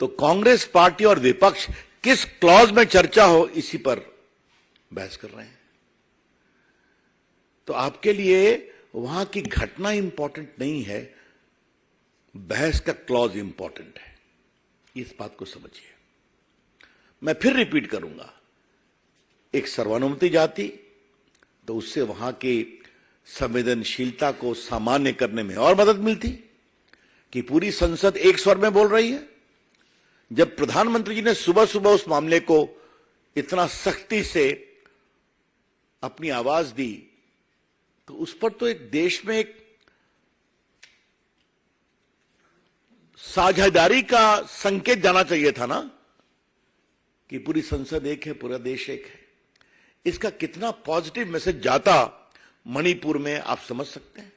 तो कांग्रेस पार्टी और विपक्ष किस क्लॉज में चर्चा हो इसी पर बहस कर रहे हैं। तो आपके लिए वहां की घटना इंपॉर्टेंट नहीं है, बहस का क्लॉज इंपॉर्टेंट है। इस बात को समझिए। मैं फिर रिपीट करूंगा, एक सर्वानुमति जाती तो उससे वहां की संवेदनशीलता को सामान्य करने में और मदद मिलती कि पूरी संसद एक स्वर में बोल रही है। जब प्रधानमंत्री जी ने सुबह सुबह उस मामले को इतना सख्ती से अपनी आवाज दी, तो उस पर तो एक देश में एक साझेदारी का संकेत जाना चाहिए था ना, कि पूरी संसद एक है, पूरा देश एक है। इसका कितना पॉजिटिव मैसेज जाता मणिपुर में, आप समझ सकते हैं।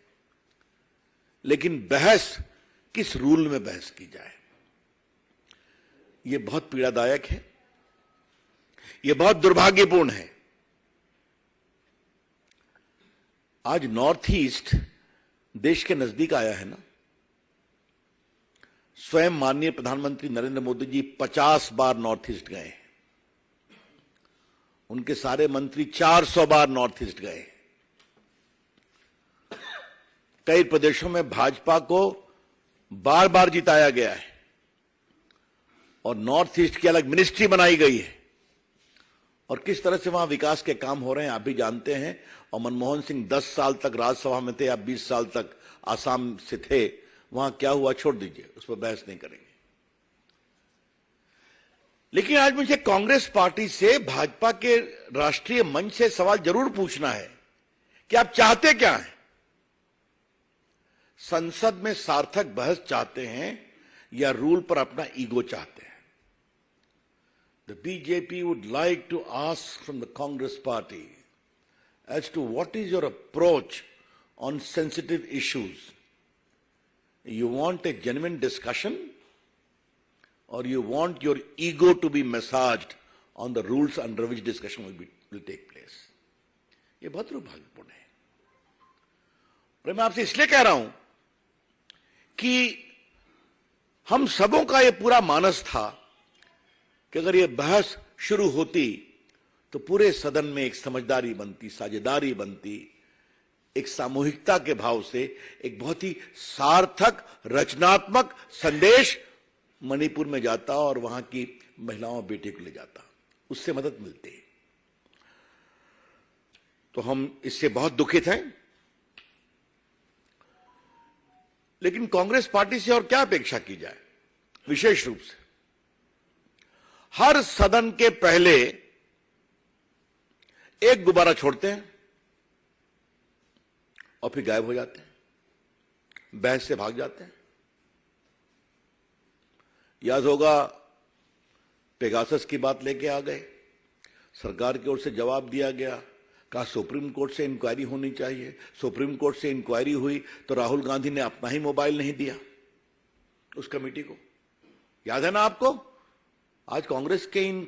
लेकिन बहस किस रूल में बहस की जाए, यह बहुत पीड़ादायक है, यह बहुत दुर्भाग्यपूर्ण है। आज नॉर्थ ईस्ट देश के नजदीक आया है ना। स्वयं माननीय प्रधानमंत्री नरेंद्र मोदी जी 50 बार नॉर्थ ईस्ट गए, उनके सारे मंत्री 400 बार नॉर्थ ईस्ट गए। कई प्रदेशों में भाजपा को बार बार जिताया गया है और नॉर्थ ईस्ट की अलग मिनिस्ट्री बनाई गई है, और किस तरह से वहां विकास के काम हो रहे हैं आप भी जानते हैं। और मनमोहन सिंह 10 साल तक राज्यसभा में थे, आप 20 साल तक आसाम से थे, वहां क्या हुआ छोड़ दीजिए, उस पर बहस नहीं करेंगे। लेकिन आज मुझे कांग्रेस पार्टी से, भाजपा के राष्ट्रीय मंच से सवाल जरूर पूछना है कि आप चाहते क्या हैं? संसद में सार्थक बहस चाहते हैं या रूल पर अपना ईगो चाहते हैं? The BJP would like to ask from the Congress party as to what is your approach on sensitive issues. You want a genuine discussion or you want your ego to be massaged on the rules under which discussion will take place? ये बहुत दुर्भाग्यपूर्ण है। और मैं आपसे इसलिए कह रहा हूं कि हम सबों का ये पूरा मानस था कि अगर ये बहस शुरू होती तो पूरे सदन में एक समझदारी बनती, साझेदारी बनती, एक सामूहिकता के भाव से एक बहुत ही सार्थक रचनात्मक संदेश मणिपुर में जाता और वहां की महिलाओं और बेटी को ले जाता, उससे मदद मिलती। तो हम इससे बहुत दुखित हैं। लेकिन कांग्रेस पार्टी से और क्या अपेक्षा की जाए? विशेष रूप से हर सदन के पहले एक गुब्बारा छोड़ते हैं और फिर गायब हो जाते हैं, बहस से भाग जाते हैं। याद होगा, पेगासस की बात लेके आ गए, सरकार की ओर से जवाब दिया गया, कहा सुप्रीम कोर्ट से इंक्वायरी होनी चाहिए। सुप्रीम कोर्ट से इंक्वायरी हुई तो राहुल गांधी ने अपना ही मोबाइल नहीं दिया उस कमेटी को, याद है ना आपको? आज कांग्रेस के इन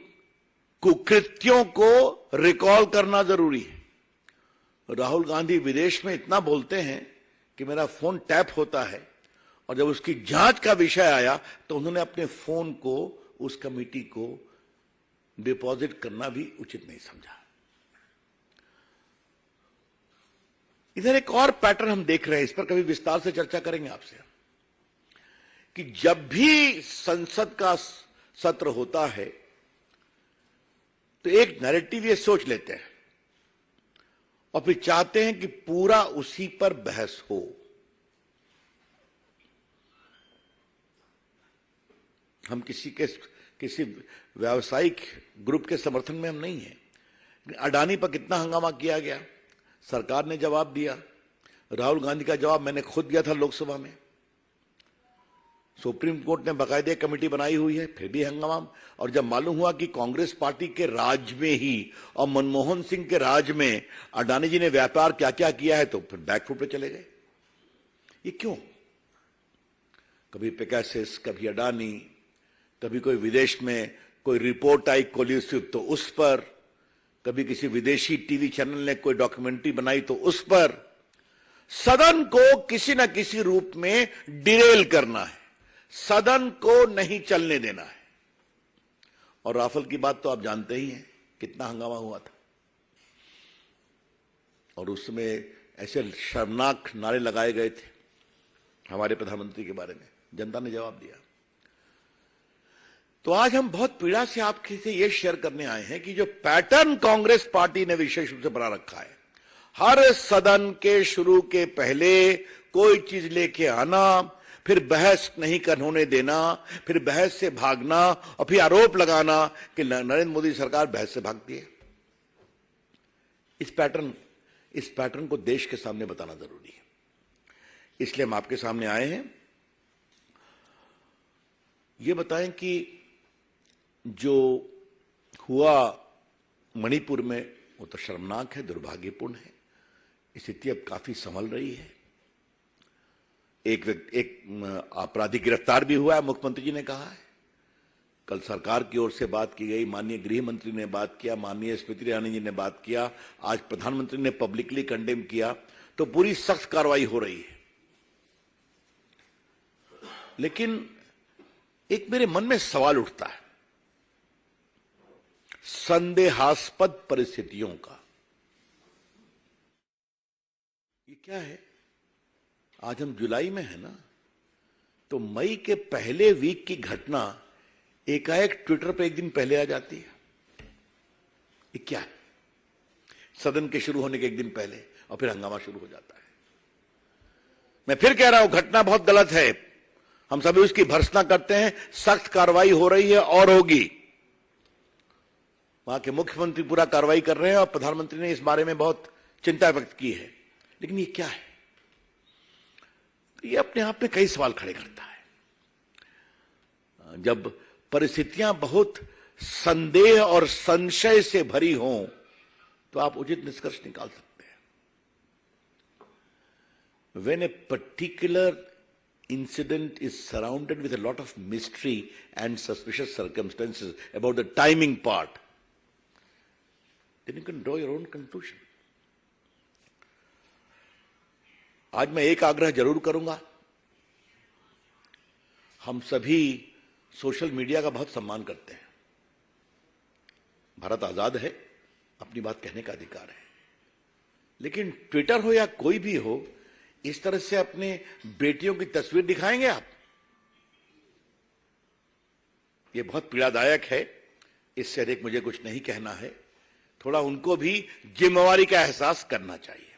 कुकृत्यों को रिकॉल करना जरूरी है। राहुल गांधी विदेश में इतना बोलते हैं कि मेरा फोन टैप होता है, और जब उसकी जांच का विषय आया तो उन्होंने अपने फोन को उस कमेटी को डिपॉजिट करना भी उचित नहीं समझा। इधर एक और पैटर्न हम देख रहे हैं, इस पर कभी विस्तार से चर्चा करेंगे आपसे, कि जब भी संसद का सत्र होता है तो एक नैरेटिव ये सोच लेते हैं और फिर चाहते हैं कि पूरा उसी पर बहस हो। हम किसी व्यावसायिक ग्रुप के समर्थन में हम नहीं हैं। अडानी पर कितना हंगामा किया गया, सरकार ने जवाब दिया। राहुल गांधी का जवाब मैंने खुद दिया था लोकसभा में। सुप्रीम कोर्ट ने बाकायदे कमेटी बनाई हुई है, फिर भी हंगामा। और जब मालूम हुआ कि कांग्रेस पार्टी के राज में ही और मनमोहन सिंह के राज में अडानी जी ने व्यापार क्या क्या किया है, तो फिर बैकफुट पे चले गए। ये क्यों? कभी पेगासस, कभी अडानी, कभी कोई विदेश में कोई रिपोर्ट आई कोलिसिव तो उस पर, कभी किसी विदेशी टीवी चैनल ने कोई डॉक्यूमेंट्री बनाई तो उस पर। सदन को किसी न किसी रूप में डिरेल करना है, सदन को नहीं चलने देना है। और राफेल की बात तो आप जानते ही हैं, कितना हंगामा हुआ था, और उसमें ऐसे शर्मनाक नारे लगाए गए थे हमारे प्रधानमंत्री के बारे में, जनता ने जवाब दिया। तो आज हम बहुत पीड़ा से आपके से यह शेयर करने आए हैं कि जो पैटर्न कांग्रेस पार्टी ने विशेष रूप से बना रखा है, हर सदन के शुरू के पहले कोई चीज लेके आना, फिर बहस नहीं होने देना, फिर बहस से भागना और फिर आरोप लगाना कि नरेंद्र मोदी सरकार बहस से भागती है। इस पैटर्न को देश के सामने बताना जरूरी है, इसलिए हम आपके सामने आए हैं। ये बताएं कि जो हुआ मणिपुर में वो तो शर्मनाक है, दुर्भाग्यपूर्ण है। स्थिति अब काफी संभल रही है। एक अपराधी गिरफ्तार भी हुआ है, मुख्यमंत्री जी ने कहा है। कल सरकार की ओर से बात की गई, माननीय गृह मंत्री ने बात किया, माननीय स्मृति ईरानी जी ने बात किया, आज प्रधानमंत्री ने पब्लिकली कंडेम किया, तो पूरी सख्त कार्रवाई हो रही है। लेकिन एक मेरे मन में सवाल उठता है संदेहास्पद परिस्थितियों का। ये क्या है? आज हम जुलाई में है ना, तो मई के पहले वीक की घटना एकाएक ट्विटर पे एक दिन पहले आ जाती है। ये क्या है? सदन के शुरू होने के एक दिन पहले, और फिर हंगामा शुरू हो जाता है। मैं फिर कह रहा हूं, घटना बहुत गलत है, हम सभी उसकी भर्त्सना करते हैं, सख्त कार्रवाई हो रही है और होगी। वहां के मुख्यमंत्री पूरा कार्रवाई कर रहे हैं और प्रधानमंत्री ने इस बारे में बहुत चिंता व्यक्त की है। लेकिन ये क्या है? ये अपने आप में कई सवाल खड़े करता है। जब परिस्थितियां बहुत संदेह और संशय से भरी हों, तो आप उचित निष्कर्ष निकाल सकते हैं। When a particular incident is surrounded with a lot of mystery and suspicious circumstances about the timing part, then you can draw your own conclusion. आज मैं एक आग्रह जरूर करूंगा। हम सभी सोशल मीडिया का बहुत सम्मान करते हैं। भारत आजाद है, अपनी बात कहने का अधिकार है। लेकिन ट्विटर हो या कोई भी हो, इस तरह से अपने बेटियों की तस्वीर दिखाएंगे आप? ये बहुत पीड़ादायक है। इससे अधिक मुझे कुछ नहीं कहना है। थोड़ा उनको भी जिम्मेवारी का एहसास करना चाहिए।